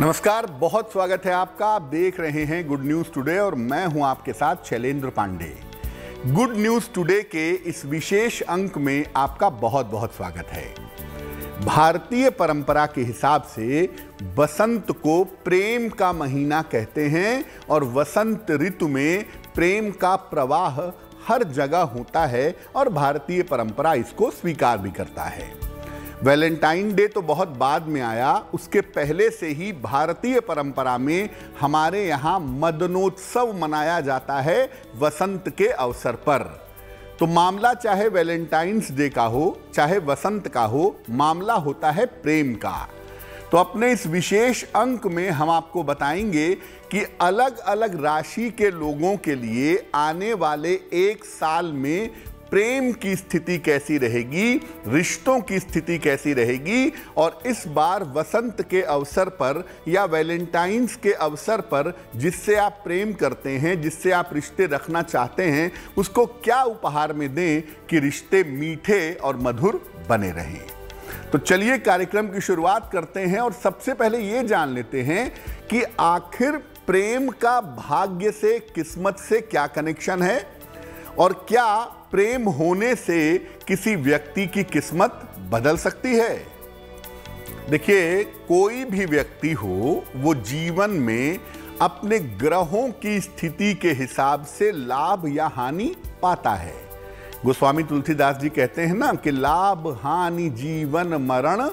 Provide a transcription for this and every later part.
नमस्कार, बहुत स्वागत है आपका। आप देख रहे हैं गुड न्यूज टुडे और मैं हूं आपके साथ Shailendra Pandey. Good news today के इस विशेष अंक में आपका बहुत बहुत स्वागत है। भारतीय परंपरा के हिसाब से बसंत को प्रेम का महीना कहते हैं और वसंत ऋतु में प्रेम का प्रवाह हर जगह होता है और भारतीय परंपरा इसको स्वीकार भी करता है। वैलेंटाइन डे तो बहुत बाद में आया, उसके पहले से ही भारतीय परंपरा में हमारे यहाँ मदनोत्सव मनाया जाता है वसंत के अवसर पर। तो मामला चाहे वैलेंटाइंस डे का हो चाहे वसंत का हो, मामला होता है प्रेम का। तो अपने इस विशेष अंक में हम आपको बताएंगे कि अलग अलग राशि के लोगों के लिए आने वाले एक साल में प्रेम की स्थिति कैसी रहेगी, रिश्तों की स्थिति कैसी रहेगी, और इस बार वसंत के अवसर पर या वैलेंटाइंस के अवसर पर जिससे आप प्रेम करते हैं, जिससे आप रिश्ते रखना चाहते हैं, उसको क्या उपहार में दें कि रिश्ते मीठे और मधुर बने रहें। तो चलिए कार्यक्रम की शुरुआत करते हैं और सबसे पहले ये जान लेते हैं कि आखिर प्रेम का भाग्य से, किस्मत से क्या कनेक्शन है और क्या प्रेम होने से किसी व्यक्ति की किस्मत बदल सकती है। देखिए, कोई भी व्यक्ति हो वो जीवन में अपने ग्रहों की स्थिति के हिसाब से लाभ या हानि पाता है। गोस्वामी तुलसीदास जी कहते हैं ना कि लाभ हानि जीवन मरण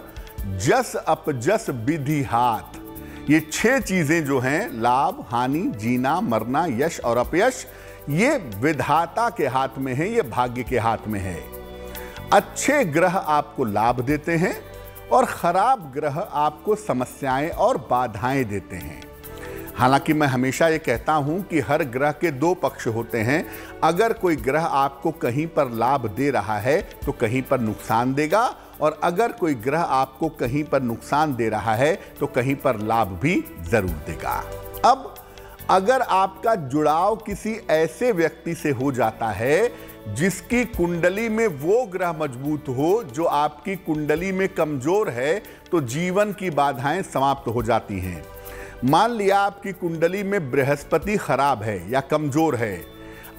जस अपजस विधि हाथ। ये 6 चीजें जो हैं, लाभ हानि जीना मरना यश और अपयश, ये विधाता के हाथ में है, ये भाग्य के हाथ में है। अच्छे ग्रह आपको लाभ देते हैं और खराब ग्रह आपको समस्याएं और बाधाएं देते हैं। हालांकि मैं हमेशा ये कहता हूं कि हर ग्रह के 2 पक्ष होते हैं। अगर कोई ग्रह आपको कहीं पर लाभ दे रहा है तो कहीं पर नुकसान देगा, और अगर कोई ग्रह आपको कहीं पर नुकसान दे रहा है तो कहीं पर लाभ भी जरूर देगा। अब अगर आपका जुड़ाव किसी ऐसे व्यक्ति से हो जाता है जिसकी कुंडली में वो ग्रह मजबूत हो जो आपकी कुंडली में कमजोर है, तो जीवन की बाधाएं समाप्त हो जाती हैं। मान लिया आपकी कुंडली में बृहस्पति खराब है या कमजोर है,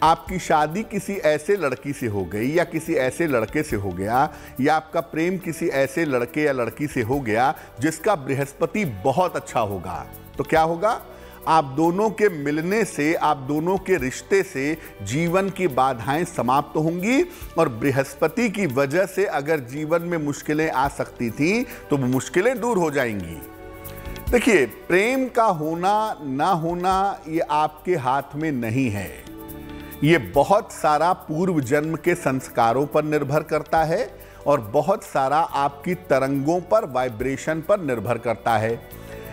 आपकी शादी किसी ऐसे लड़की से हो गई या किसी ऐसे लड़के से हो गया, या आपका प्रेम किसी ऐसे लड़के या लड़की से हो गया जिसका बृहस्पति बहुत अच्छा होगा, तो क्या होगा? आप दोनों के मिलने से, आप दोनों के रिश्ते से जीवन की बाधाएं समाप्त होंगी और बृहस्पति की वजह से अगर जीवन में मुश्किलें आ सकती थीं तो वो मुश्किलें दूर हो जाएंगी। देखिए, प्रेम का होना ना होना ये आपके हाथ में नहीं है। ये बहुत सारा पूर्व जन्म के संस्कारों पर निर्भर करता है और बहुत सारा आपकी तरंगों पर, वाइब्रेशन पर निर्भर करता है।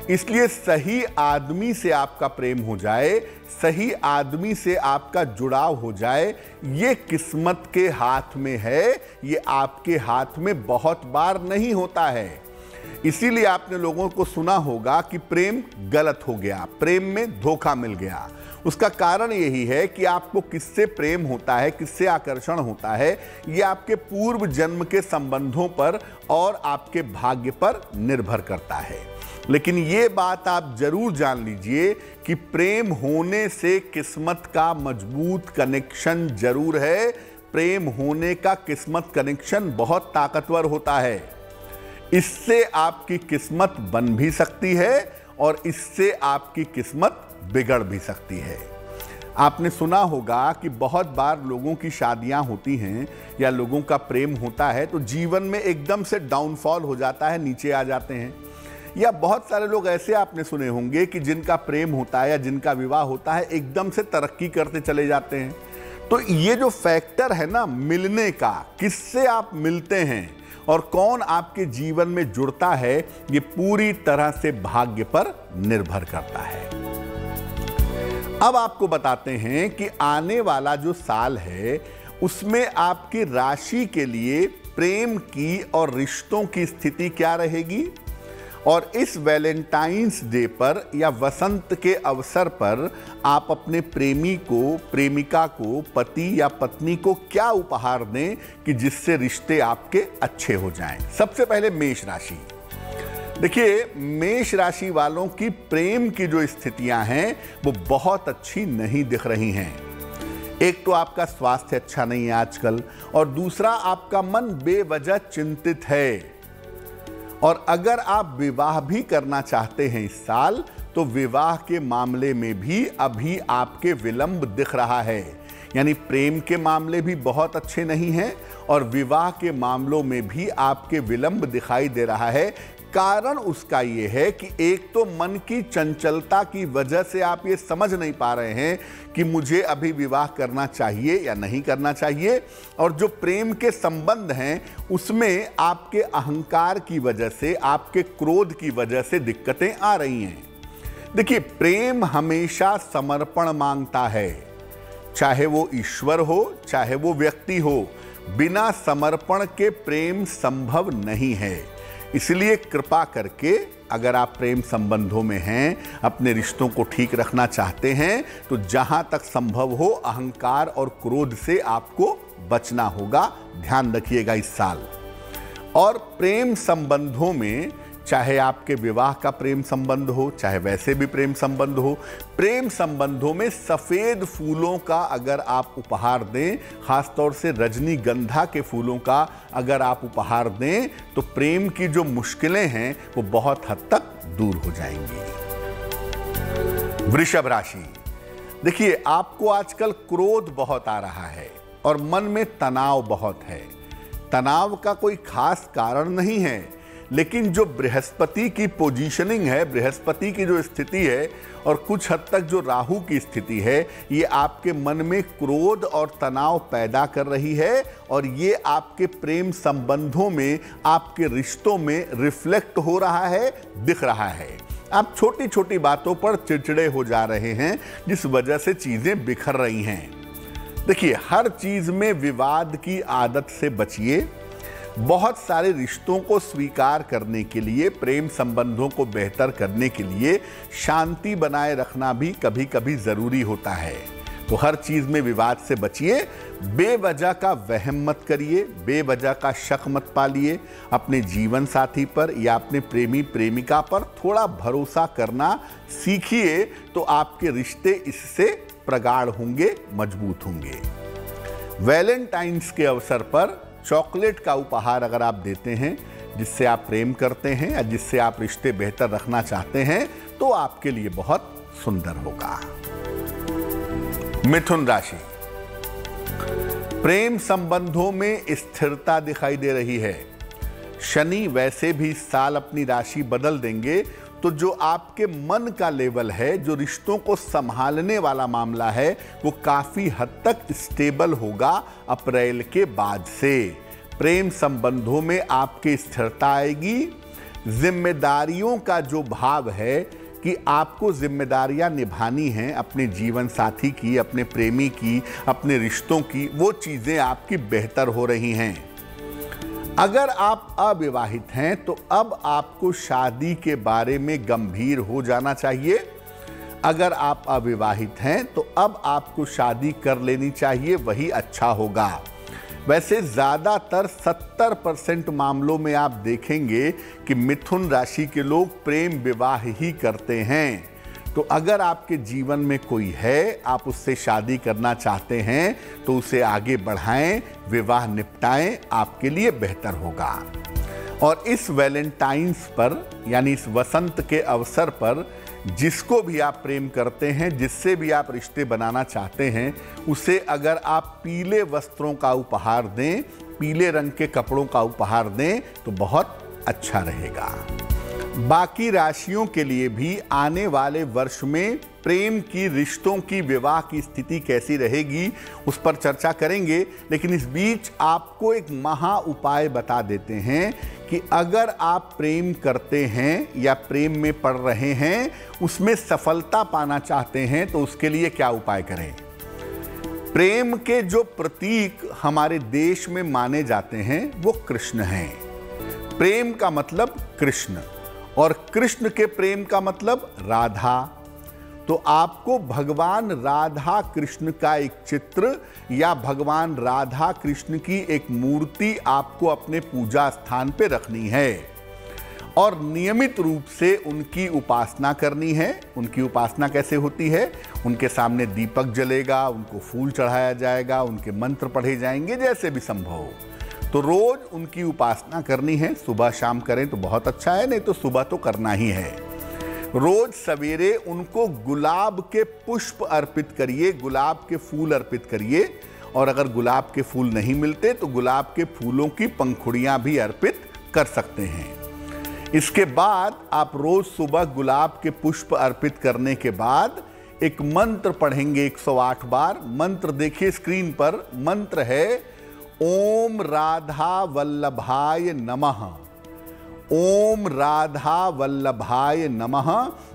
इसलिए सही आदमी से आपका प्रेम हो जाए, सही आदमी से आपका जुड़ाव हो जाए, ये किस्मत के हाथ में है, ये आपके हाथ में बहुत बार नहीं होता है। इसीलिए आपने लोगों को सुना होगा कि प्रेम गलत हो गया, प्रेम में धोखा मिल गया। उसका कारण यही है कि आपको किससे प्रेम होता है, किससे आकर्षण होता है, ये आपके पूर्व जन्म के संबंधों पर और आपके भाग्य पर निर्भर करता है। लेकिन ये बात आप जरूर जान लीजिए कि प्रेम होने से किस्मत का मजबूत कनेक्शन जरूर है। प्रेम होने का किस्मत कनेक्शन बहुत ताकतवर होता है। इससे आपकी किस्मत बन भी सकती है और इससे आपकी किस्मत बिगड़ भी सकती है। आपने सुना होगा कि बहुत बार लोगों की शादियां होती हैं या लोगों का प्रेम होता है तो जीवन में एकदम से डाउनफॉल हो जाता है, नीचे आ जाते हैं। या बहुत सारे लोग ऐसे आपने सुने होंगे कि जिनका प्रेम होता है या जिनका विवाह होता है एकदम से तरक्की करते चले जाते हैं। तो ये जो फैक्टर है ना मिलने का, किससे आप मिलते हैं और कौन आपके जीवन में जुड़ता है, ये पूरी तरह से भाग्य पर निर्भर करता है। अब आपको बताते हैं कि आने वाला जो साल है उसमें आपकी राशि के लिए प्रेम की और रिश्तों की स्थिति क्या रहेगी, और इस वैलेंटाइंस डे पर या वसंत के अवसर पर आप अपने प्रेमी को, प्रेमिका को, पति या पत्नी को क्या उपहार दें कि जिससे रिश्ते आपके अच्छे हो जाएं। सबसे पहले मेष राशि। देखिए, मेष राशि वालों की प्रेम की जो स्थितियां हैं वो बहुत अच्छी नहीं दिख रही हैं। एक तो आपका स्वास्थ्य अच्छा नहीं है आजकल, और दूसरा आपका मन बेवजह चिंतित है। और अगर आप विवाह भी करना चाहते हैं इस साल, तो विवाह के मामले में भी अभी आपके विलंब दिख रहा है। यानी प्रेम के मामले भी बहुत अच्छे नहीं हैं और विवाह के मामलों में भी आपके विलंब दिखाई दे रहा है। कारण उसका ये है कि एक तो मन की चंचलता की वजह से आप ये समझ नहीं पा रहे हैं कि मुझे अभी विवाह करना चाहिए या नहीं करना चाहिए, और जो प्रेम के संबंध हैं उसमें आपके अहंकार की वजह से, आपके क्रोध की वजह से दिक्कतें आ रही हैं। देखिए, प्रेम हमेशा समर्पण मांगता है, चाहे वो ईश्वर हो चाहे वो व्यक्ति हो। बिना समर्पण के प्रेम संभव नहीं है। इसलिए कृपा करके अगर आप प्रेम संबंधों में हैं, अपने रिश्तों को ठीक रखना चाहते हैं, तो जहां तक संभव हो अहंकार और क्रोध से आपको बचना होगा। ध्यान रखिएगा इस साल। और प्रेम संबंधों में, चाहे आपके विवाह का प्रेम संबंध हो चाहे वैसे भी प्रेम संबंध हो, प्रेम संबंधों में सफेद फूलों का अगर आप उपहार दें, खासतौर से रजनीगंधा के फूलों का अगर आप उपहार दें, तो प्रेम की जो मुश्किलें हैं वो बहुत हद तक दूर हो जाएंगी। वृषभ राशि, देखिए, आपको आजकल क्रोध बहुत आ रहा है और मन में तनाव बहुत है। तनाव का कोई खास कारण नहीं है, लेकिन जो बृहस्पति की पोजीशनिंग है, बृहस्पति की जो स्थिति है और कुछ हद तक जो राहु की स्थिति है, ये आपके मन में क्रोध और तनाव पैदा कर रही है और ये आपके प्रेम संबंधों में, आपके रिश्तों में रिफ्लेक्ट हो रहा है, दिख रहा है। आप छोटी छोटी बातों पर चिड़चिड़े हो जा रहे हैं, जिस वजह से चीजें बिखर रही हैं। देखिए, हर चीज में विवाद की आदत से बचिए। बहुत सारे रिश्तों को स्वीकार करने के लिए, प्रेम संबंधों को बेहतर करने के लिए शांति बनाए रखना भी कभी कभी जरूरी होता है। तो हर चीज में विवाद से बचिए। बेवजह का वहम मत करिए, बेवजह का शक मत पालिए। अपने जीवन साथी पर या अपने प्रेमी प्रेमिका पर थोड़ा भरोसा करना सीखिए, तो आपके रिश्ते इससे प्रगाढ़ होंगे, मजबूत होंगे। वैलेंटाइंस के अवसर पर चॉकलेट का उपहार अगर आप देते हैं, जिससे आप प्रेम करते हैं या जिससे आप रिश्ते बेहतर रखना चाहते हैं, तो आपके लिए बहुत सुंदर होगा। मिथुन राशि, प्रेम संबंधों में स्थिरता दिखाई दे रही है। शनि वैसे भी इस साल अपनी राशि बदल देंगे, तो जो आपके मन का लेवल है, जो रिश्तों को संभालने वाला मामला है, वो काफी हद तक स्टेबल होगा अप्रैल के बाद से। प्रेम संबंधों में आपकी स्थिरता आएगी। जिम्मेदारियों का जो भाव है कि आपको जिम्मेदारियां निभानी हैं अपने जीवन साथी की, अपने प्रेमी की, अपने रिश्तों की, वो चीजें आपकी बेहतर हो रही हैं। अगर आप अविवाहित हैं तो अब आपको शादी के बारे में गंभीर हो जाना चाहिए। अगर आप अविवाहित हैं तो अब आपको शादी कर लेनी चाहिए, वही अच्छा होगा। वैसे ज़्यादातर 70% मामलों में आप देखेंगे कि मिथुन राशि के लोग प्रेम विवाह ही करते हैं। तो अगर आपके जीवन में कोई है, आप उससे शादी करना चाहते हैं, तो उसे आगे बढ़ाएं, विवाह निपटाएं, आपके लिए बेहतर होगा। और इस वैलेंटाइंस पर, यानी इस वसंत के अवसर पर, जिसको भी आप प्रेम करते हैं, जिससे भी आप रिश्ते बनाना चाहते हैं, उसे अगर आप पीले वस्त्रों का उपहार दें, पीले रंग के कपड़ों का उपहार दें, तो बहुत अच्छा रहेगा। बाकी राशियों के लिए भी आने वाले वर्ष में प्रेम की, रिश्तों की, विवाह की स्थिति कैसी रहेगी, उस पर चर्चा करेंगे। लेकिन इस बीच आपको एक महा उपाय बता देते हैं कि अगर आप प्रेम करते हैं या प्रेम में पड़ रहे हैं, उसमें सफलता पाना चाहते हैं, तो उसके लिए क्या उपाय करें। प्रेम के जो प्रतीक हमारे देश में माने जाते हैं वो कृष्ण हैं। प्रेम का मतलब कृष्ण, और कृष्ण के प्रेम का मतलब राधा। तो आपको भगवान राधा कृष्ण का एक चित्र या भगवान राधा कृष्ण की एक मूर्ति आपको अपने पूजा स्थान पे रखनी है। और नियमित रूप से उनकी उपासना करनी है। उनकी उपासना कैसे होती है? उनके सामने दीपक जलेगा, उनको फूल चढ़ाया जाएगा, उनके मंत्र पढ़े जाएंगे, जैसे भी संभव हो। तो रोज उनकी उपासना करनी है। सुबह शाम करें तो बहुत अच्छा है, नहीं तो सुबह तो करना ही है। रोज सवेरे उनको गुलाब के पुष्प अर्पित करिए, गुलाब के फूल अर्पित करिए, और अगर गुलाब के फूल नहीं मिलते तो गुलाब के फूलों की पंखुड़ियां भी अर्पित कर सकते हैं। इसके बाद आप रोज सुबह गुलाब के पुष्प अर्पित करने के बाद एक मंत्र पढ़ेंगे 108 बार। मंत्र देखिए स्क्रीन पर। मंत्र है ओम राधा वल्लभाय नमः। ओम राधा वल्लभाय नमः।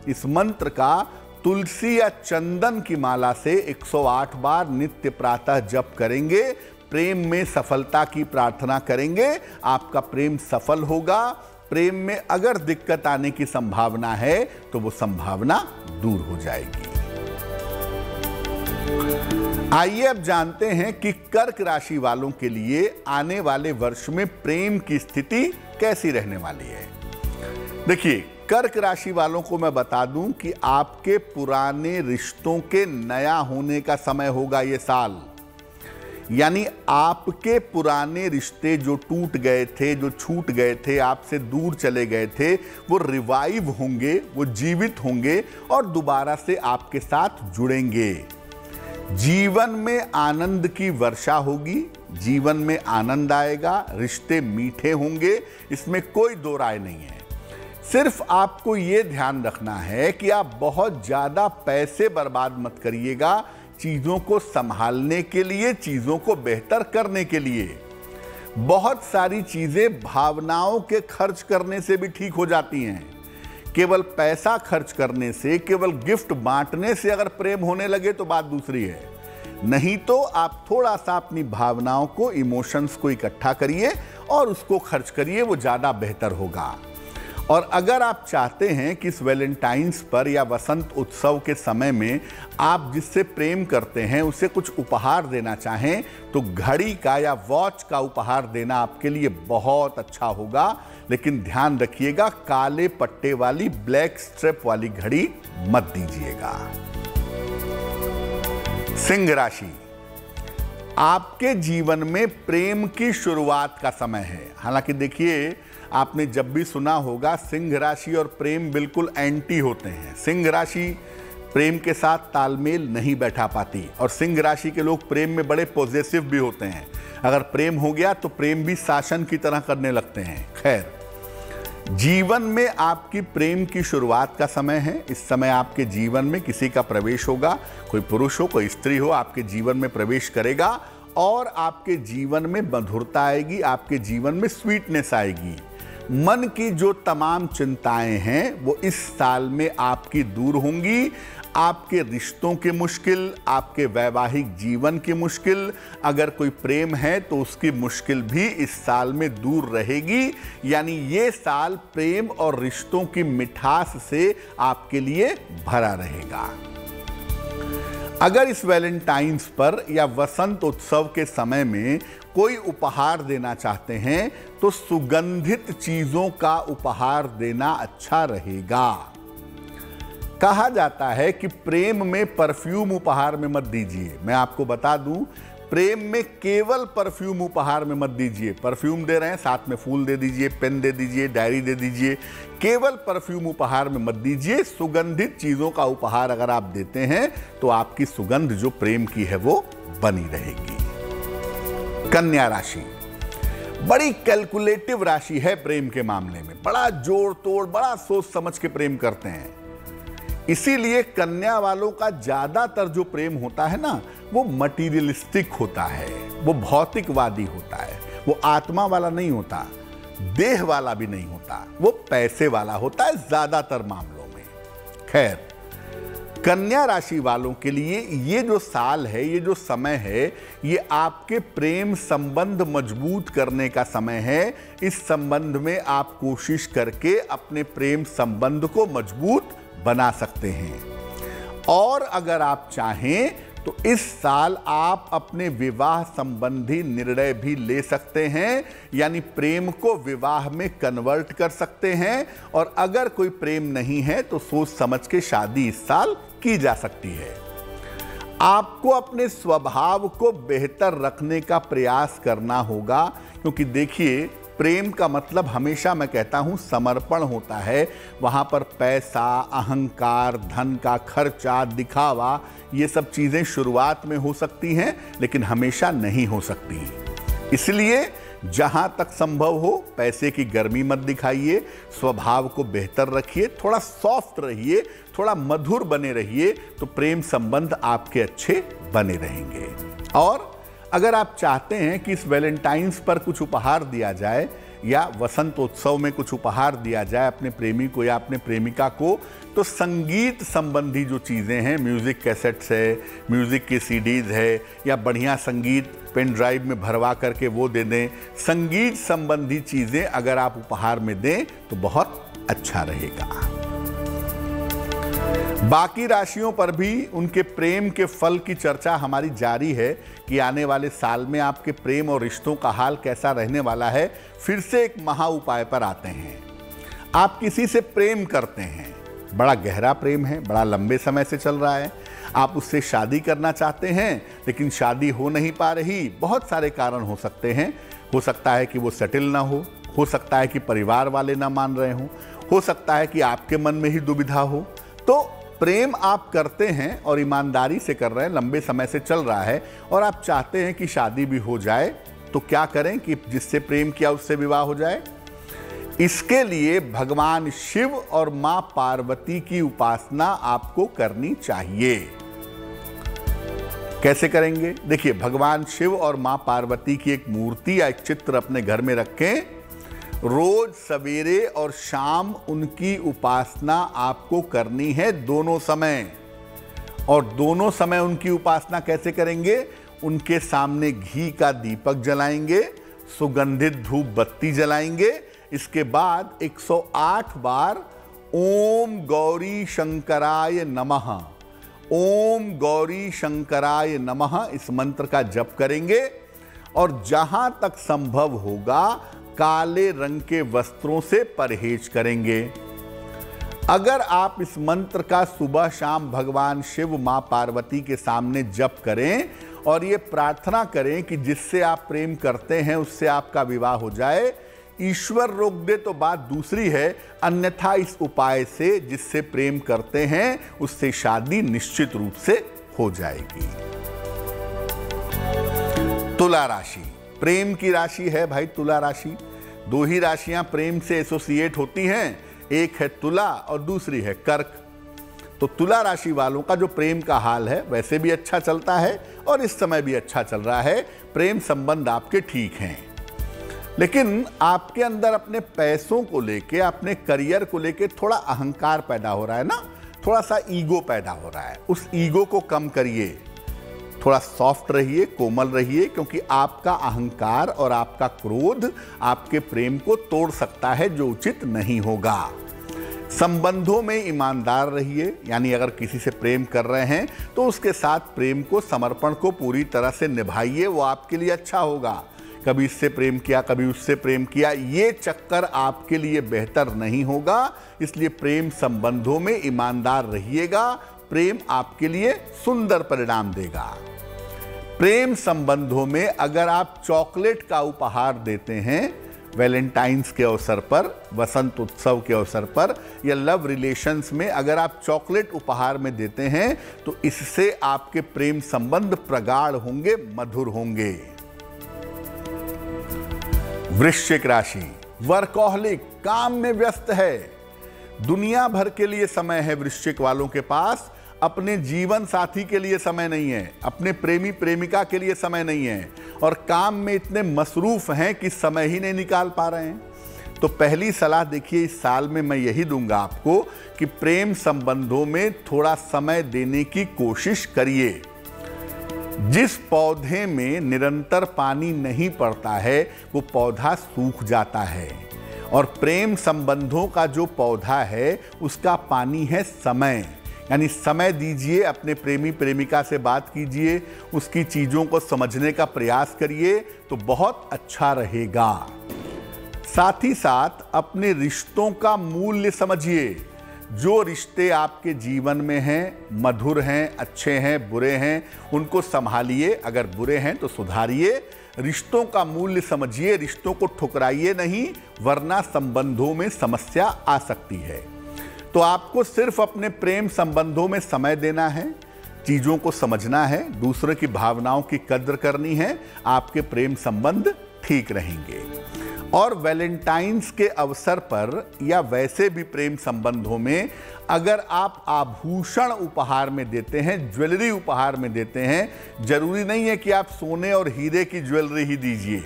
इस मंत्र का तुलसी या चंदन की माला से 108 बार नित्य प्रातः जप करेंगे। प्रेम में सफलता की प्रार्थना करेंगे, आपका प्रेम सफल होगा। प्रेम में अगर दिक्कत आने की संभावना है तो वो संभावना दूर हो जाएगी। आइए अब जानते हैं कि कर्क राशि वालों के लिए आने वाले वर्ष में प्रेम की स्थिति कैसी रहने वाली है। देखिए, कर्क राशि वालों को मैं बता दूं कि आपके पुराने रिश्तों के नया होने का समय होगा ये साल। यानी आपके पुराने रिश्ते जो टूट गए थे, जो छूट गए थे, आपसे दूर चले गए थे, वो रिवाइव होंगे, वो जीवित होंगे और दोबारा से आपके साथ जुड़ेंगे। जीवन में आनंद की वर्षा होगी, जीवन में आनंद आएगा, रिश्ते मीठे होंगे, इसमें कोई दो राय नहीं है। सिर्फ आपको ये ध्यान रखना है कि आप बहुत ज़्यादा पैसे बर्बाद मत करिएगा चीज़ों को संभालने के लिए, चीज़ों को बेहतर करने के लिए। बहुत सारी चीज़ें भावनाओं के खर्च करने से भी ठीक हो जाती हैं। केवल पैसा खर्च करने से, केवल गिफ्ट बांटने से अगर प्रेम होने लगे तो बात दूसरी है। नहीं तो आप थोड़ा सा अपनी भावनाओं को, इमोशंस को इकट्ठा करिए और उसको खर्च करिए, वो ज़्यादा बेहतर होगा। और अगर आप चाहते हैं कि इस वैलेंटाइंस पर या वसंत उत्सव के समय में आप जिससे प्रेम करते हैं उसे कुछ उपहार देना चाहें, तो घड़ी का या वॉच का उपहार देना आपके लिए बहुत अच्छा होगा। लेकिन ध्यान रखिएगा, काले पट्टे वाली, ब्लैक स्ट्रिप वाली घड़ी मत दीजिएगा। सिंह राशि, आपके जीवन में प्रेम की शुरुआत का समय है। हालांकि देखिए, आपने जब भी सुना होगा सिंह राशि और प्रेम बिल्कुल एंटी होते हैं। सिंह राशि प्रेम के साथ तालमेल नहीं बैठा पाती और सिंह राशि के लोग प्रेम में बड़े पॉजिटिव भी होते हैं। अगर प्रेम हो गया तो प्रेम भी शासन की तरह करने लगते हैं। खैर, जीवन में आपकी प्रेम की शुरुआत का समय है। इस समय आपके जीवन में किसी का प्रवेश होगा, कोई पुरुष हो, कोई स्त्री हो, आपके जीवन में प्रवेश करेगा और आपके जीवन में मधुरता आएगी, आपके जीवन में स्वीटनेस आएगी। मन की जो तमाम चिंताएं हैं वो इस साल में आपकी दूर होंगी। आपके रिश्तों के मुश्किल, आपके वैवाहिक जीवन की मुश्किल, अगर कोई प्रेम है तो उसकी मुश्किल भी इस साल में दूर रहेगी। यानी ये साल प्रेम और रिश्तों की मिठास से आपके लिए भरा रहेगा। अगर इस वैलेंटाइंस पर या वसंत उत्सव के समय में कोई उपहार देना चाहते हैं तो सुगंधित चीजों का उपहार देना अच्छा रहेगा। कहा जाता है कि प्रेम में परफ्यूम उपहार में मत दीजिए। मैं आपको बता दूं, प्रेम में केवल परफ्यूम उपहार में मत दीजिए। परफ्यूम दे रहे हैं, साथ में फूल दे दीजिए, पेन दे दीजिए, डायरी दे दीजिए। केवल परफ्यूम उपहार में मत दीजिए। सुगंधित चीजों का उपहार अगर आप देते हैं तो आपकी सुगंध जो प्रेम की है वो बनी रहेगी। कन्या राशि बड़ी कैलकुलेटिव राशि है। प्रेम के मामले में बड़ा जोड़ तोड़, बड़ा सोच समझ के प्रेम करते हैं। इसीलिए कन्या वालों का ज्यादातर जो प्रेम होता है ना, वो मटीरियलिस्टिक होता है, वो भौतिकवादी होता है, वो आत्मा वाला नहीं होता, देह वाला भी नहीं होता, वो पैसे वाला होता है ज्यादातर मामलों में। खैर, कन्या राशि वालों के लिए ये जो साल है, ये जो समय है, ये आपके प्रेम संबंध मजबूत करने का समय है। इस संबंध में आप कोशिश करके अपने प्रेम संबंध को मजबूत बना सकते हैं। और अगर आप चाहें तो इस साल आप अपने विवाह संबंधी निर्णय भी ले सकते हैं, यानी प्रेम को विवाह में कन्वर्ट कर सकते हैं। और अगर कोई प्रेम नहीं है तो सोच समझ के शादी इस साल की जा सकती है। आपको अपने स्वभाव को बेहतर रखने का प्रयास करना होगा, क्योंकि देखिए प्रेम का मतलब हमेशा मैं कहता हूं समर्पण होता है। वहां पर पैसा, अहंकार, धन का खर्चा, दिखावा, ये सब चीजें शुरुआत में हो सकती हैं लेकिन हमेशा नहीं हो सकती। इसलिए जहां तक संभव हो पैसे की गर्मी मत दिखाइए, स्वभाव को बेहतर रखिए, थोड़ा सॉफ्ट रहिए, थोड़ा मधुर बने रहिए, तो प्रेम संबंध आपके अच्छे बने रहेंगे। और अगर आप चाहते हैं कि इस वैलेंटाइंस पर कुछ उपहार दिया जाए या वसंतोत्सव में कुछ उपहार दिया जाए अपने प्रेमी को या अपने प्रेमिका को, तो संगीत संबंधी जो चीज़ें हैं, म्यूज़िक कैसेट्स है, म्यूज़िक की सीडीज़ है, या बढ़िया संगीत पेन ड्राइव में भरवा करके वो दे दें। संगीत संबंधी चीज़ें अगर आप उपहार में दें तो बहुत अच्छा रहेगा। बाकी राशियों पर भी उनके प्रेम के फल की चर्चा हमारी जारी है कि आने वाले साल में आपके प्रेम और रिश्तों का हाल कैसा रहने वाला है। फिर से एक महा उपाय पर आते हैं। आप किसी से प्रेम करते हैं, बड़ा गहरा प्रेम है, बड़ा लंबे समय से चल रहा है, आप उससे शादी करना चाहते हैं लेकिन शादी हो नहीं पा रही। बहुत सारे कारण हो सकते हैं। हो सकता है कि वो सेटल ना हो सकता है कि परिवार वाले ना मान रहे हो सकता है कि आपके मन में ही दुविधा हो। तो प्रेम आप करते हैं और ईमानदारी से कर रहे हैं, लंबे समय से चल रहा है और आप चाहते हैं कि शादी भी हो जाए, तो क्या करें कि जिससे प्रेम किया उससे विवाह हो जाए। इसके लिए भगवान शिव और मां पार्वती की उपासना आपको करनी चाहिए। कैसे करेंगे? देखिए, भगवान शिव और मां पार्वती की एक मूर्ति या एक चित्र अपने घर में रखें। रोज सवेरे और शाम उनकी उपासना आपको करनी है, दोनों समय। और दोनों समय उनकी उपासना कैसे करेंगे? उनके सामने घी का दीपक जलाएंगे, सुगंधित धूप बत्ती जलाएंगे। इसके बाद 108 बार ओम गौरी शंकराय नमः, ओम गौरी शंकराय नमः इस मंत्र का जप करेंगे। और जहां तक संभव होगा काले रंग के वस्त्रों से परहेज करेंगे। अगर आप इस मंत्र का सुबह शाम भगवान शिव मां पार्वती के सामने जप करें और ये प्रार्थना करें कि जिससे आप प्रेम करते हैं उससे आपका विवाह हो जाए, ईश्वर रोक दे तो बात दूसरी है, अन्यथा इस उपाय से जिससे प्रेम करते हैं उससे शादी निश्चित रूप से हो जाएगी। तुला राशि प्रेम की राशि है भाई। तुला राशि, दो ही राशियां प्रेम से एसोसिएट होती हैं, एक है तुला और दूसरी है कर्क। तो तुला राशि वालों का जो प्रेम का हाल है वैसे भी अच्छा चलता है और इस समय भी अच्छा चल रहा है। प्रेम संबंध आपके ठीक हैं, लेकिन आपके अंदर अपने पैसों को लेके, अपने करियर को लेके थोड़ा अहंकार पैदा हो रहा है ना, थोड़ा सा ईगो पैदा हो रहा है। उस ईगो को कम करिए, थोड़ा सॉफ्ट रहिए, कोमल रहिए, क्योंकि आपका अहंकार और आपका क्रोध आपके प्रेम को तोड़ सकता है, जो उचित नहीं होगा। संबंधों में ईमानदार रहिए, यानी अगर किसी से प्रेम कर रहे हैं तो उसके साथ प्रेम को, समर्पण को पूरी तरह से निभाइए, वो आपके लिए अच्छा होगा। कभी इससे प्रेम किया, कभी उससे प्रेम किया, ये चक्कर आपके लिए बेहतर नहीं होगा। इसलिए प्रेम संबंधों में ईमानदार रहिएगा, प्रेम आपके लिए सुंदर परिणाम देगा। प्रेम संबंधों में अगर आप चॉकलेट का उपहार देते हैं वैलेंटाइंस के अवसर पर, वसंत उत्सव के अवसर पर, या लव रिलेशंस में अगर आप चॉकलेट उपहार में देते हैं तो इससे आपके प्रेम संबंध प्रगाढ़ होंगे, मधुर होंगे। वृश्चिक राशि वर्कहोलिक, काम में व्यस्त है, दुनिया भर के लिए समय है वृश्चिक वालों के पास, अपने जीवन साथी के लिए समय नहीं है, अपने प्रेमी प्रेमिका के लिए समय नहीं है, और काम में इतने मसरूफ हैं कि समय ही नहीं निकाल पा रहे हैं। तो पहली सलाह देखिए इस साल में मैं यही दूंगा आपको कि प्रेम संबंधों में थोड़ा समय देने की कोशिश करिए। जिस पौधे में निरंतर पानी नहीं पड़ता है वो पौधा सूख जाता है, और प्रेम संबंधों का जो पौधा है उसका पानी है समय, यानी समय दीजिए, अपने प्रेमी प्रेमिका से बात कीजिए, उसकी चीज़ों को समझने का प्रयास करिए तो बहुत अच्छा रहेगा। साथ ही साथ अपने रिश्तों का मूल्य समझिए। जो रिश्ते आपके जीवन में हैं, मधुर हैं, अच्छे हैं, बुरे हैं, उनको संभालिए। अगर बुरे हैं तो सुधारिए। रिश्तों का मूल्य समझिए, रिश्तों को ठुकराइए नहीं, वरना संबंधों में समस्या आ सकती है। तो आपको सिर्फ अपने प्रेम संबंधों में समय देना है, चीज़ों को समझना है, दूसरे की भावनाओं की कद्र करनी है, आपके प्रेम संबंध ठीक रहेंगे। और वैलेंटाइंस के अवसर पर या वैसे भी प्रेम संबंधों में अगर आप आभूषण उपहार में देते हैं, ज्वेलरी उपहार में देते हैं, जरूरी नहीं है कि आप सोने और हीरे की ज्वेलरी ही दीजिए,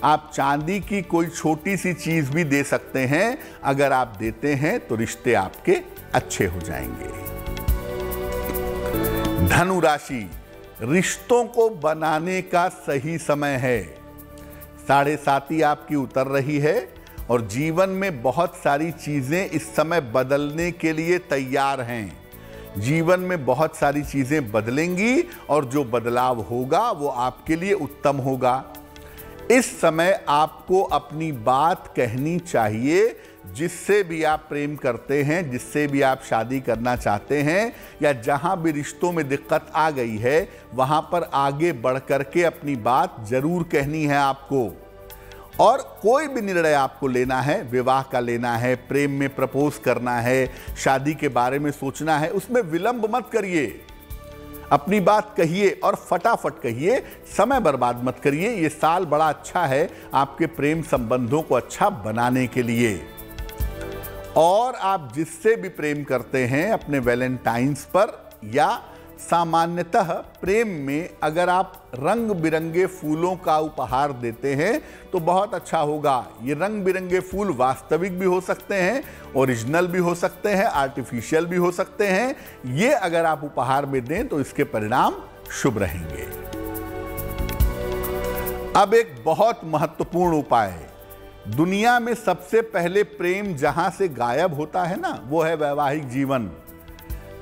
आप चांदी की कोई छोटी सी चीज भी दे सकते हैं। अगर आप देते हैं तो रिश्ते आपके अच्छे हो जाएंगे। धनु राशि, रिश्तों को बनाने का सही समय है। 7.5 आपकी उतर रही है और जीवन में बहुत सारी चीजें इस समय बदलने के लिए तैयार हैं। जीवन में बहुत सारी चीजें बदलेंगी और जो बदलाव होगा वो आपके लिए उत्तम होगा। इस समय आपको अपनी बात कहनी चाहिए। जिससे भी आप प्रेम करते हैं, जिससे भी आप शादी करना चाहते हैं, या जहां भी रिश्तों में दिक्कत आ गई है, वहां पर आगे बढ़ करके अपनी बात जरूर कहनी है आपको। और कोई भी निर्णय आपको लेना है, विवाह का लेना है, प्रेम में प्रपोज करना है, शादी के बारे में सोचना है, उसमें विलंब मत करिए। अपनी बात कहिए और फटाफट कहिए, समय बर्बाद मत करिए। ये साल बड़ा अच्छा है आपके प्रेम संबंधों को अच्छा बनाने के लिए। और आप जिससे भी प्रेम करते हैं, अपने वैलेंटाइंस पर या सामान्यतः प्रेम में अगर आप रंग बिरंगे फूलों का उपहार देते हैं तो बहुत अच्छा होगा। ये रंग बिरंगे फूल वास्तविक भी हो सकते हैं, ओरिजिनल भी हो सकते हैं, आर्टिफिशियल भी हो सकते हैं। ये अगर आप उपहार में दें तो इसके परिणाम शुभ रहेंगे। अब एक बहुत महत्वपूर्ण उपाय है। दुनिया में सबसे पहले प्रेम जहां से गायब होता है ना, वो है वैवाहिक जीवन।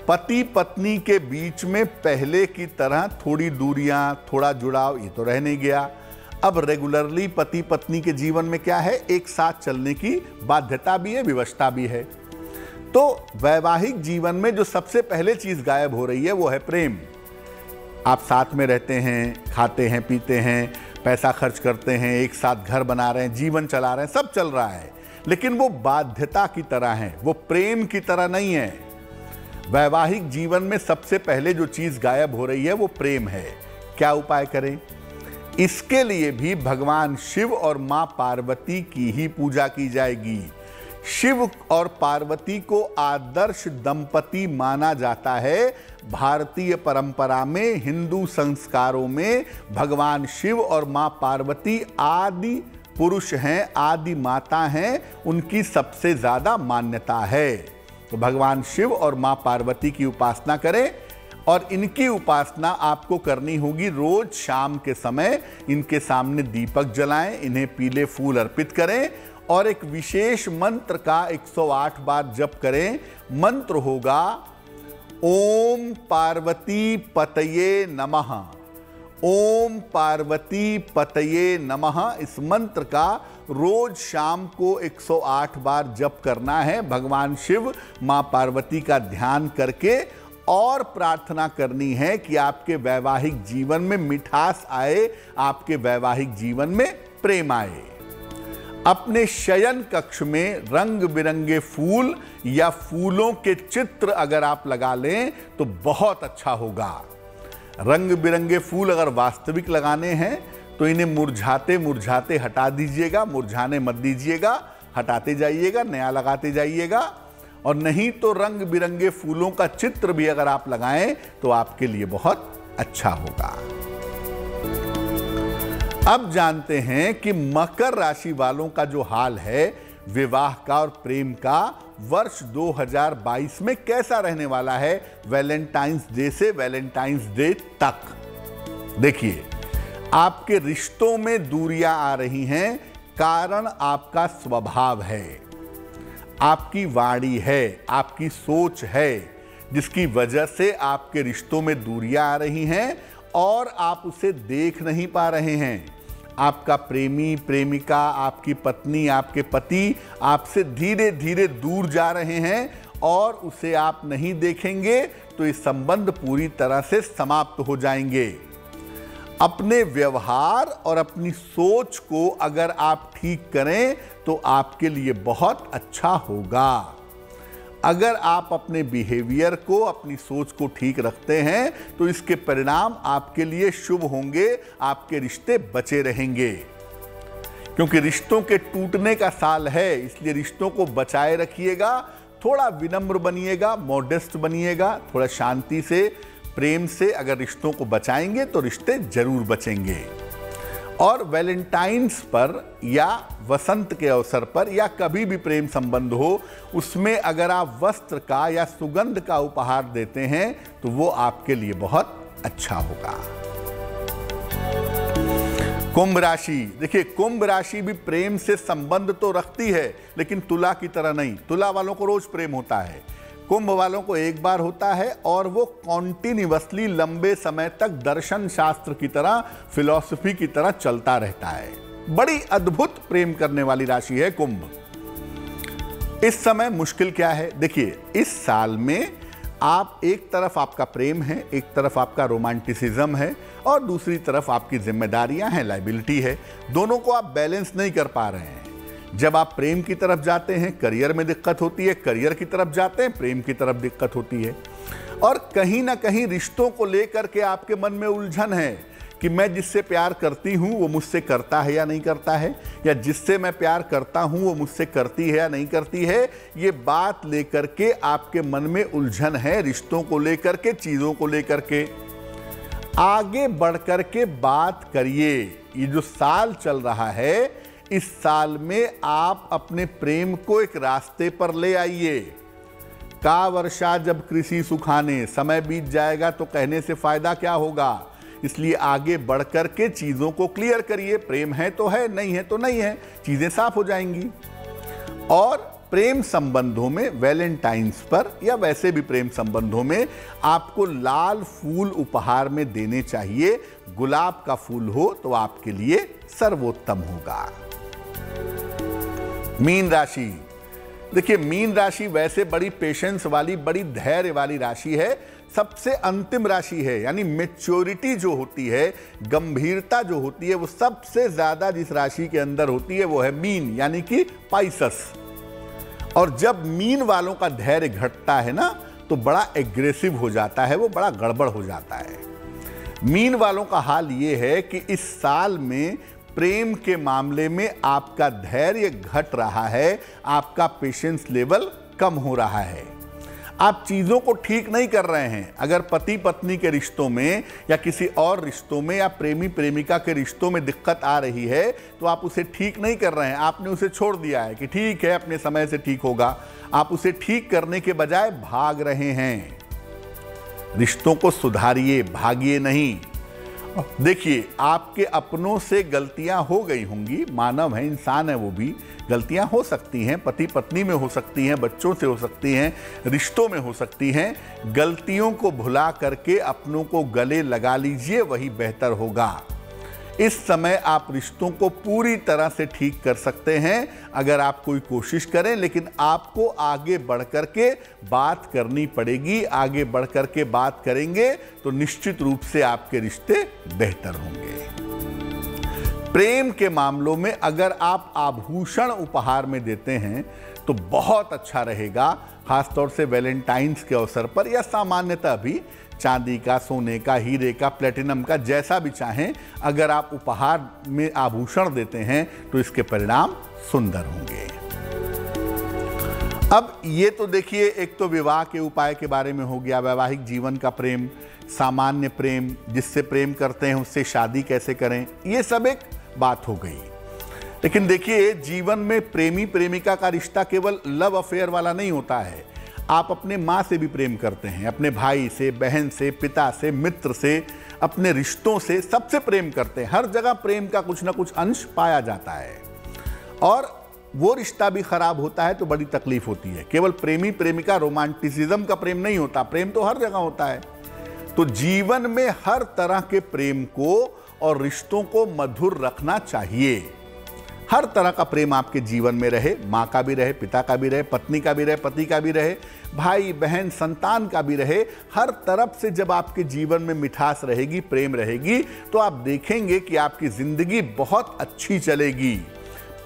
पति पत्नी के बीच में पहले की तरह थोड़ी दूरियां, थोड़ा जुड़ाव ये तो रह नहीं गया। अब रेगुलरली पति पत्नी के जीवन में क्या है, एक साथ चलने की बाध्यता भी है, विवशता भी है। तो वैवाहिक जीवन में जो सबसे पहले चीज गायब हो रही है वो है प्रेम। आप साथ में रहते हैं, खाते हैं, पीते हैं, पैसा खर्च करते हैं, एक साथ घर बना रहे हैं, जीवन चला रहे हैं, सब चल रहा है, लेकिन वो बाध्यता की तरह है, वो प्रेम की तरह नहीं है। वैवाहिक जीवन में सबसे पहले जो चीज गायब हो रही है वो प्रेम है। क्या उपाय करें? इसके लिए भी भगवान शिव और मां पार्वती की ही पूजा की जाएगी। शिव और पार्वती को आदर्श दंपति माना जाता है। भारतीय परंपरा में, हिंदू संस्कारों में भगवान शिव और मां पार्वती आदि पुरुष हैं, आदि माता हैं, उनकी सबसे ज्यादा मान्यता है। तो भगवान शिव और मां पार्वती की उपासना करें और इनकी उपासना आपको करनी होगी रोज शाम के समय। इनके सामने दीपक जलाएं, इन्हें पीले फूल अर्पित करें और एक विशेष मंत्र का 108 बार जप करें। मंत्र होगा ओम पार्वती पतये नमः, ओम पार्वती पतये नमः। इस मंत्र का रोज शाम को 108 बार जप करना है। भगवान शिव मां पार्वती का ध्यान करके और प्रार्थना करनी है कि आपके वैवाहिक जीवन में मिठास आए, आपके वैवाहिक जीवन में प्रेम आए। अपने शयन कक्ष में रंग बिरंगे फूल या फूलों के चित्र अगर आप लगा लें तो बहुत अच्छा होगा। रंग बिरंगे फूल अगर वास्तविक लगाने हैं तो इन्हें मुरझाते मुरझाते हटा दीजिएगा, मुरझाने मत दीजिएगा, हटाते जाइएगा, नया लगाते जाइएगा। और नहीं तो रंग बिरंगे फूलों का चित्र भी अगर आप लगाएं तो आपके लिए बहुत अच्छा होगा। अब जानते हैं कि मकर राशि वालों का जो हाल है विवाह का और प्रेम का, वर्ष 2022 में कैसा रहने वाला है वैलेंटाइंस डे से वैलेंटाइंस डे तक। देखिए, आपके रिश्तों में दूरियां आ रही हैं, कारण आपका स्वभाव है, आपकी वाणी है, आपकी सोच है। जिसकी वजह से आपके रिश्तों में दूरियां आ रही हैं और आप उसे देख नहीं पा रहे हैं। आपका प्रेमी, प्रेमिका, आपकी पत्नी, आपके पति आपसे धीरे धीरे दूर जा रहे हैं और उसे आप नहीं देखेंगे तो ये संबंध पूरी तरह से समाप्त हो जाएंगे। अपने व्यवहार और अपनी सोच को अगर आप ठीक करें तो आपके लिए बहुत अच्छा होगा। अगर आप अपने बिहेवियर को, अपनी सोच को ठीक रखते हैं तो इसके परिणाम आपके लिए शुभ होंगे, आपके रिश्ते बचे रहेंगे। क्योंकि रिश्तों के टूटने का साल है, इसलिए रिश्तों को बचाए रखिएगा। थोड़ा विनम्र बनिएगा, मॉडेस्ट बनिएगा, थोड़ा शांति से, प्रेम से अगर रिश्तों को बचाएंगे तो रिश्ते जरूर बचेंगे। और वैलेंटाइंस पर या वसंत के अवसर पर या कभी भी प्रेम संबंध हो, उसमें अगर आप वस्त्र का या सुगंध का उपहार देते हैं तो वो आपके लिए बहुत अच्छा होगा। कुंभ राशि, देखिए कुंभ राशि भी प्रेम से संबंध तो रखती है लेकिन तुला की तरह नहीं। तुला वालों को रोज प्रेम होता है, कुंभ वालों को एक बार होता है और वो कॉन्टिन्यूअसली लंबे समय तक दर्शन शास्त्र की तरह, फिलॉसफी की तरह चलता रहता है। बड़ी अद्भुत प्रेम करने वाली राशि है कुंभ। इस समय मुश्किल क्या है? देखिए इस साल में आप एक तरफ आपका प्रेम है, एक तरफ आपका रोमांटिसिज्म है और दूसरी तरफ आपकी जिम्मेदारियां हैं, लायबिलिटी है। दोनों को आप बैलेंस नहीं कर पा रहे हैं। जब आप प्रेम की तरफ जाते हैं करियर में दिक्कत होती है, करियर की तरफ जाते हैं प्रेम की तरफ दिक्कत होती है। और कहीं ना कहीं रिश्तों को लेकर के आपके मन में उलझन है कि मैं जिससे प्यार करती हूं वो मुझसे करता है या नहीं करता है, या जिससे मैं प्यार करता हूं वो मुझसे करती है या नहीं करती है। ये बात लेकर के आपके मन में उलझन है, रिश्तों को लेकर के, चीजों को लेकर के। आगे बढ़कर के बात करिए। ये जो साल चल रहा है, इस साल में आप अपने प्रेम को एक रास्ते पर ले आइए। का वर्षा जब कृषि सुखाने, समय बीत जाएगा तो कहने से फायदा क्या होगा। इसलिए आगे बढ़कर के चीजों को क्लियर करिए। प्रेम है तो है, नहीं है तो नहीं है, चीजें साफ हो जाएंगी। और प्रेम संबंधों में वैलेंटाइंस पर या वैसे भी प्रेम संबंधों में आपको लाल फूल उपहार में देने चाहिए। गुलाब का फूल हो तो आपके लिए सर्वोत्तम होगा। मीन राशि, देखिए मीन राशि वैसे बड़ी पेशेंस वाली, बड़ी धैर्य वाली राशि है। सबसे अंतिम राशि है, यानी मैच्योरिटी जो होती है, गंभीरता जो होती है, वो सबसे ज्यादा जिस राशि के अंदर होती है वो है मीन, यानी कि पाइसस। और जब मीन वालों का धैर्य घटता है ना तो बड़ा एग्रेसिव हो जाता है, वो बड़ा गड़बड़ हो जाता है। मीन वालों का हाल ये है कि इस साल में प्रेम के मामले में आपका धैर्य घट रहा है, आपका पेशेंस लेवल कम हो रहा है, आप चीजों को ठीक नहीं कर रहे हैं। अगर पति पत्नी के रिश्तों में या किसी और रिश्तों में या प्रेमी प्रेमिका के रिश्तों में दिक्कत आ रही है तो आप उसे ठीक नहीं कर रहे हैं। आपने उसे छोड़ दिया है कि ठीक है अपने समय से ठीक होगा। आप उसे ठीक करने के बजाय भाग रहे हैं। रिश्तों को सुधारिए, भागिए नहीं। देखिए आपके अपनों से गलतियां हो गई होंगी, मानव है, इंसान है, वो भी गलतियां हो सकती हैं, पति पत्नी में हो सकती हैं, बच्चों से हो सकती हैं, रिश्तों में हो सकती हैं। गलतियों को भुला करके अपनों को गले लगा लीजिए, वही बेहतर होगा। इस समय आप रिश्तों को पूरी तरह से ठीक कर सकते हैं अगर आप कोई कोशिश करें, लेकिन आपको आगे बढ़ करके बात करनी पड़ेगी। आगे बढ़ करके बात करेंगे तो निश्चित रूप से आपके रिश्ते बेहतर होंगे। प्रेम के मामलों में अगर आप आभूषण उपहार में देते हैं तो बहुत अच्छा रहेगा, खासतौर से वैलेंटाइंस के अवसर पर या सामान्यतः भी चांदी का, सोने का, हीरे का, प्लेटिनम का, जैसा भी चाहें, अगर आप उपहार में आभूषण देते हैं तो इसके परिणाम सुंदर होंगे। अब ये तो देखिए एक तो विवाह के उपाय के बारे में हो गया, वैवाहिक जीवन का प्रेम, सामान्य प्रेम, जिससे प्रेम करते हैं उससे शादी कैसे करें, ये सब एक बात हो गई। लेकिन देखिए जीवन में प्रेमी प्रेमिका का रिश्ता केवल लव अफेयर वाला नहीं होता है। आप अपने माँ से भी प्रेम करते हैं, अपने भाई से, बहन से, पिता से, मित्र से, अपने रिश्तों से, सबसे प्रेम करते हैं। हर जगह प्रेम का कुछ ना कुछ अंश पाया जाता है। और वो रिश्ता भी खराब होता है तो बड़ी तकलीफ होती है। केवल प्रेमी प्रेमिका रोमांटिसिज्म का प्रेम नहीं होता, प्रेम तो हर जगह होता है। तो जीवन में हर तरह के प्रेम को और रिश्तों को मधुर रखना चाहिए। हर तरह का प्रेम आपके जीवन में रहे, माँ का भी रहे, पिता का भी रहे, पत्नी का भी रहे, पति का भी रहे, भाई बहन संतान का भी रहे। हर तरफ से जब आपके जीवन में मिठास रहेगी, प्रेम रहेगी, तो आप देखेंगे कि आपकी जिंदगी बहुत अच्छी चलेगी।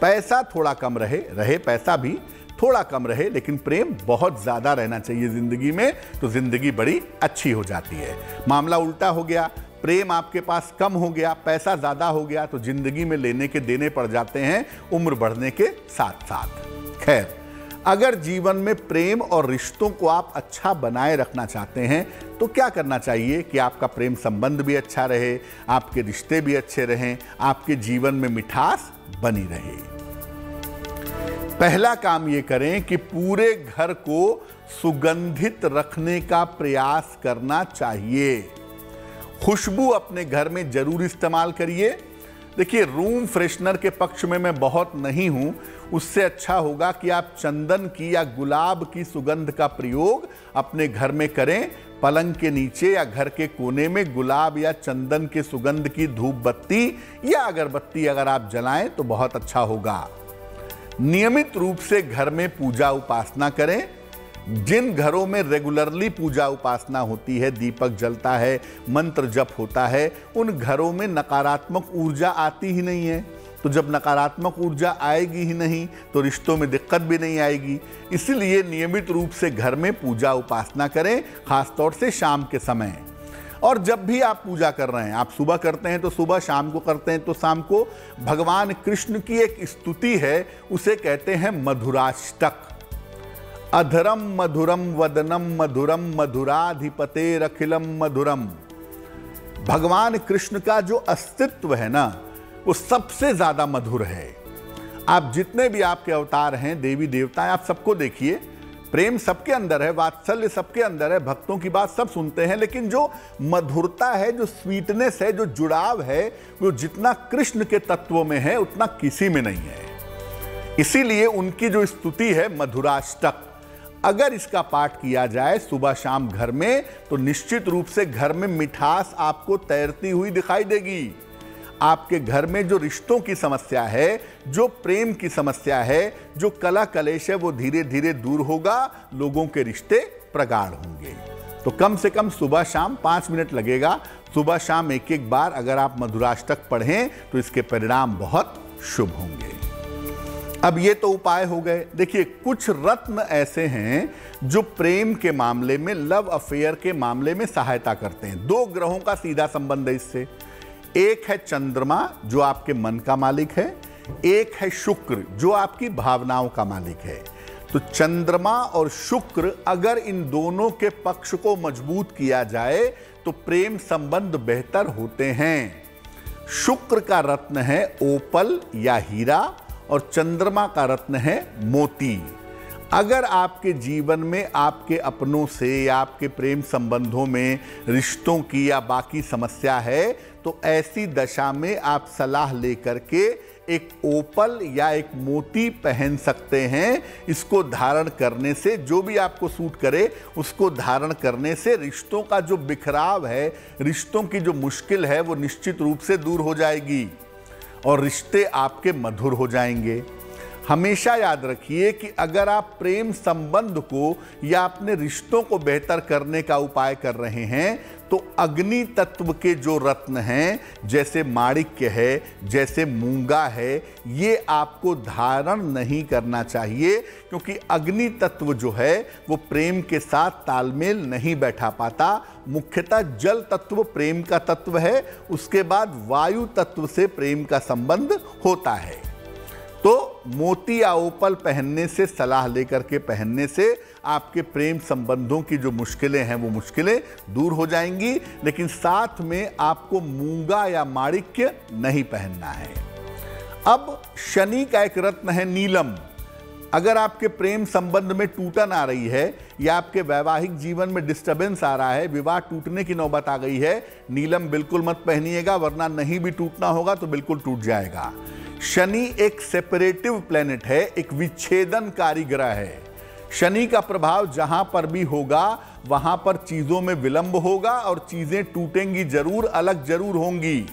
पैसा थोड़ा कम रहे पैसा भी थोड़ा कम रहे, लेकिन प्रेम बहुत ज्यादा रहना चाहिए जिंदगी में, तो जिंदगी बड़ी अच्छी हो जाती है। मामला उल्टा हो गया, प्रेम आपके पास कम हो गया, पैसा ज्यादा हो गया, तो जिंदगी में लेने के देने पड़ जाते हैं उम्र बढ़ने के साथ साथ। खैर, अगर जीवन में प्रेम और रिश्तों को आप अच्छा बनाए रखना चाहते हैं तो क्या करना चाहिए कि आपका प्रेम संबंध भी अच्छा रहे, आपके रिश्ते भी अच्छे रहें, आपके जीवन में मिठास बनी रहे। पहला काम ये करें कि पूरे घर को सुगंधित रखने का प्रयास करना चाहिए। खुशबू अपने घर में जरूर इस्तेमाल करिए। देखिए, रूम फ्रेशनर के पक्ष में मैं बहुत नहीं हूं, उससे अच्छा होगा कि आप चंदन की या गुलाब की सुगंध का प्रयोग अपने घर में करें। पलंग के नीचे या घर के कोने में गुलाब या चंदन के सुगंध की धूप बत्ती या अगरबत्ती अगर आप जलाएं तो बहुत अच्छा होगा। नियमित रूप से घर में पूजा उपासना करें। जिन घरों में रेगुलरली पूजा उपासना होती है, दीपक जलता है, मंत्र जप होता है, उन घरों में नकारात्मक ऊर्जा आती ही नहीं है। तो जब नकारात्मक ऊर्जा आएगी ही नहीं तो रिश्तों में दिक्कत भी नहीं आएगी। इसलिए नियमित रूप से घर में पूजा उपासना करें, खासतौर से शाम के समय। और जब भी आप पूजा कर रहे हैं, आप सुबह करते हैं तो सुबह, शाम को करते हैं तो शाम को, भगवान कृष्ण की एक स्तुति है, उसे कहते हैं मधुराष्टक। अधरम मधुरम वदनम मधुरम मधुराधिपतेरखिलम मधुरम। भगवान कृष्ण का जो अस्तित्व है ना, वो सबसे ज्यादा मधुर है। आप जितने भी आपके अवतार हैं, देवी देवताएं, आप सबको देखिए, प्रेम सबके अंदर है, वात्सल्य सबके अंदर है, भक्तों की बात सब सुनते हैं, लेकिन जो मधुरता है, जो स्वीटनेस है, जो जुड़ाव है, वो जितना कृष्ण के तत्वों में है उतना किसी में नहीं है। इसीलिए उनकी जो स्तुति है मधुराष्टक, अगर इसका पाठ किया जाए सुबह शाम घर में, तो निश्चित रूप से घर में मिठास आपको तैरती हुई दिखाई देगी। आपके घर में जो रिश्तों की समस्या है, जो प्रेम की समस्या है, जो कला कलेश है, वो धीरे धीरे दूर होगा, लोगों के रिश्ते प्रगाढ़ होंगे। तो कम से कम सुबह शाम 5 मिनट लगेगा, सुबह शाम एक एक बार अगर आप मधुराष्टक पढ़ें तो इसके परिणाम बहुत शुभ होंगे। अब ये तो उपाय हो गए। देखिए, कुछ रत्न ऐसे हैं जो प्रेम के मामले में, लव अफेयर के मामले में सहायता करते हैं। 2 ग्रहों का सीधा संबंध है इससे। एक है चंद्रमा जो आपके मन का मालिक है, एक है शुक्र जो आपकी भावनाओं का मालिक है। तो चंद्रमा और शुक्र, अगर इन दोनों के पक्ष को मजबूत किया जाए तो प्रेम संबंध बेहतर होते हैं। शुक्र का रत्न है ओपल या हीरा और चंद्रमा का रत्न है मोती। अगर आपके जीवन में आपके अपनों से या आपके प्रेम संबंधों में रिश्तों की या बाकी समस्या है, तो ऐसी दशा में आप सलाह लेकर के एक ओपल या एक मोती पहन सकते हैं। इसको धारण करने से, जो भी आपको सूट करे उसको धारण करने से, रिश्तों का जो बिखराव है, रिश्तों की जो मुश्किल है, वो निश्चित रूप से दूर हो जाएगी और रिश्ते आपके मधुर हो जाएंगे। हमेशा याद रखिए कि अगर आप प्रेम संबंध को या अपने रिश्तों को बेहतर करने का उपाय कर रहे हैं, तो अग्नि तत्व के जो रत्न हैं, जैसे माणिक्य है, जैसे मूंगा है, ये आपको धारण नहीं करना चाहिए, क्योंकि अग्नि तत्व जो है वो प्रेम के साथ तालमेल नहीं बैठा पाता। मुख्यतः जल तत्व प्रेम का तत्व है, उसके बाद वायु तत्व से प्रेम का संबंध होता है। तो मोती या ओपल पहनने से, सलाह लेकर के पहनने से आपके प्रेम संबंधों की जो मुश्किलें हैं वो मुश्किलें दूर हो जाएंगी। लेकिन साथ में आपको मूंगा या माणिक्य नहीं पहनना है। अब शनि का एक रत्न है नीलम। अगर आपके प्रेम संबंध में टूटन आ रही है या आपके वैवाहिक जीवन में डिस्टर्बेंस आ रहा है, विवाह टूटने की नौबत आ गई है, नीलम बिल्कुल मत पहनिएगा, वरना नहीं भी टूटना होगा तो बिल्कुल टूट जाएगा। शनि एक सेपरेटिव प्लेनेट है, एक विच्छेदनकारी ग्रह है। शनि का प्रभाव जहां पर भी होगा वहां पर चीजों में विलंब होगा और चीजें टूटेंगी जरूर, अलग जरूर होंगी।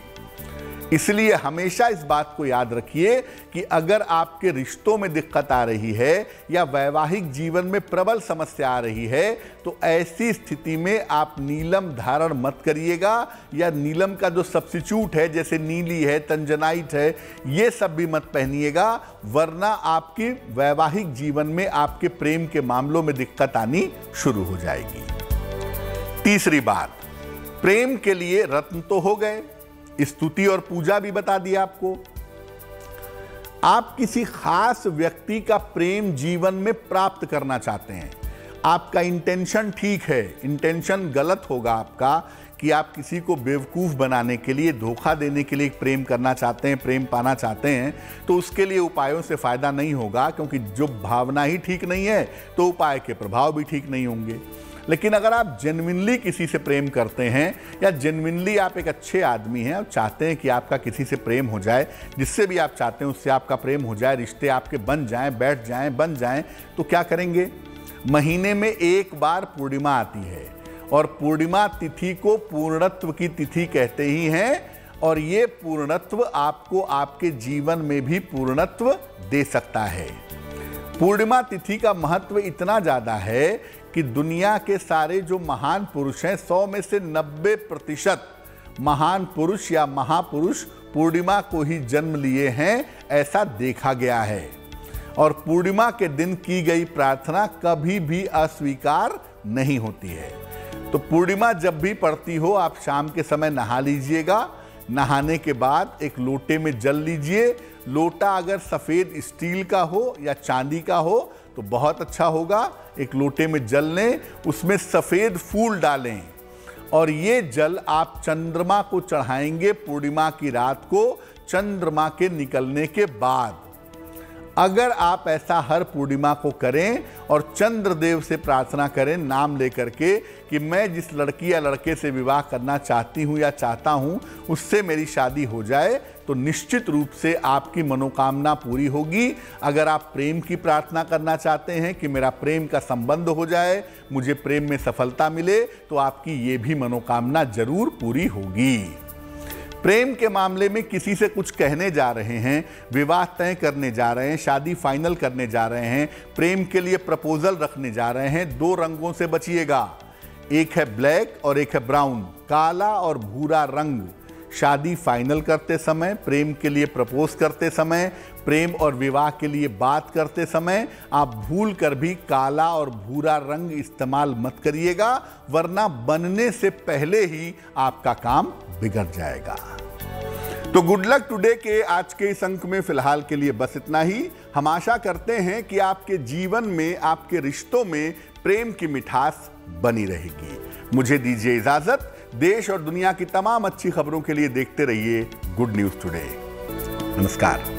इसलिए हमेशा इस बात को याद रखिए कि अगर आपके रिश्तों में दिक्कत आ रही है या वैवाहिक जीवन में प्रबल समस्या आ रही है तो ऐसी स्थिति में आप नीलम धारण मत करिएगा, या नीलम का जो सब्स्टिट्यूट है जैसे नीली है, तंजनाइट है, ये सब भी मत पहनिएगा, वरना आपकी वैवाहिक जीवन में आपके प्रेम के मामलों में दिक्कत आनी शुरू हो जाएगी। तीसरी बात, प्रेम के लिए रत्न तो हो गए, स्तुति और पूजा भी बता दिया आपको। आप किसी खास व्यक्ति का प्रेम जीवन में प्राप्त करना चाहते हैं, आपका इंटेंशन ठीक है, इंटेंशन गलत होगा आपका कि आप किसी को बेवकूफ़ बनाने के लिए, धोखा देने के लिए प्रेम करना चाहते हैं, प्रेम पाना चाहते हैं, तो उसके लिए उपायों से फ़ायदा नहीं होगा, क्योंकि जो भावना ही ठीक नहीं है तो उपाय के प्रभाव भी ठीक नहीं होंगे। लेकिन अगर आप जेन्युइनली किसी से प्रेम करते हैं या जेन्युइनली आप एक अच्छे आदमी हैं और चाहते हैं कि आपका किसी से प्रेम हो जाए, जिससे भी आप चाहते हैं उससे आपका प्रेम हो जाए, रिश्ते आपके बन जाएं, बैठ जाएं, बन जाएं, तो क्या करेंगे? महीने में एक बार पूर्णिमा आती है और पूर्णिमा तिथि को पूर्णत्व की तिथि कहते ही हैं, और ये पूर्णत्व आपको आपके जीवन में भी पूर्णत्व दे सकता है। पूर्णिमा तिथि का महत्व इतना ज़्यादा है कि दुनिया के सारे जो महान पुरुष हैं, 100 में से 90% महान पुरुष या महापुरुष पूर्णिमा को ही जन्म लिए हैं, ऐसा देखा गया है। और पूर्णिमा के दिन की गई प्रार्थना कभी भी अस्वीकार नहीं होती है। तो पूर्णिमा जब भी पड़ती हो आप शाम के समय नहा लीजिएगा। नहाने के बाद एक लोटे में जल लीजिए। लोटा अगर सफ़ेद स्टील का हो या चांदी का हो तो बहुत अच्छा होगा। एक लोटे में जल लें, उसमें सफ़ेद फूल डालें और ये जल आप चंद्रमा को चढ़ाएंगे पूर्णिमा की रात को, चंद्रमा के निकलने के बाद। अगर आप ऐसा हर पूर्णिमा को करें और चंद्रदेव से प्रार्थना करें नाम लेकर के कि मैं जिस लड़की या लड़के से विवाह करना चाहती हूँ या चाहता हूँ उससे मेरी शादी हो जाए, तो निश्चित रूप से आपकी मनोकामना पूरी होगी। अगर आप प्रेम की प्रार्थना करना चाहते हैं कि मेरा प्रेम का संबंध हो जाए, मुझे प्रेम में सफलता मिले, तो आपकी ये भी मनोकामना जरूर पूरी होगी। प्रेम के मामले में किसी से कुछ कहने जा रहे हैं, विवाह तय करने जा रहे हैं, शादी फाइनल करने जा रहे हैं, प्रेम के लिए प्रपोजल रखने जा रहे हैं, 2 रंगों से बचिएगा। एक है ब्लैक और एक है ब्राउन, काला और भूरा रंग। शादी फाइनल करते समय, प्रेम के लिए प्रपोज करते समय, प्रेम और विवाह के लिए बात करते समय आप भूल कर भी काला और भूरा रंग इस्तेमाल मत करिएगा, वरना बनने से पहले ही आपका काम बिगड़ जाएगा। तो गुड लक टुडे के आज के इस अंक में फिलहाल के लिए बस इतना ही। हम आशा करते हैं कि आपके जीवन में, आपके रिश्तों में प्रेम की मिठास बनी रहेगी। मुझे दीजिए इजाजत। देश और दुनिया की तमाम अच्छी खबरों के लिए देखते रहिए गुड न्यूज़ टुडे। नमस्कार।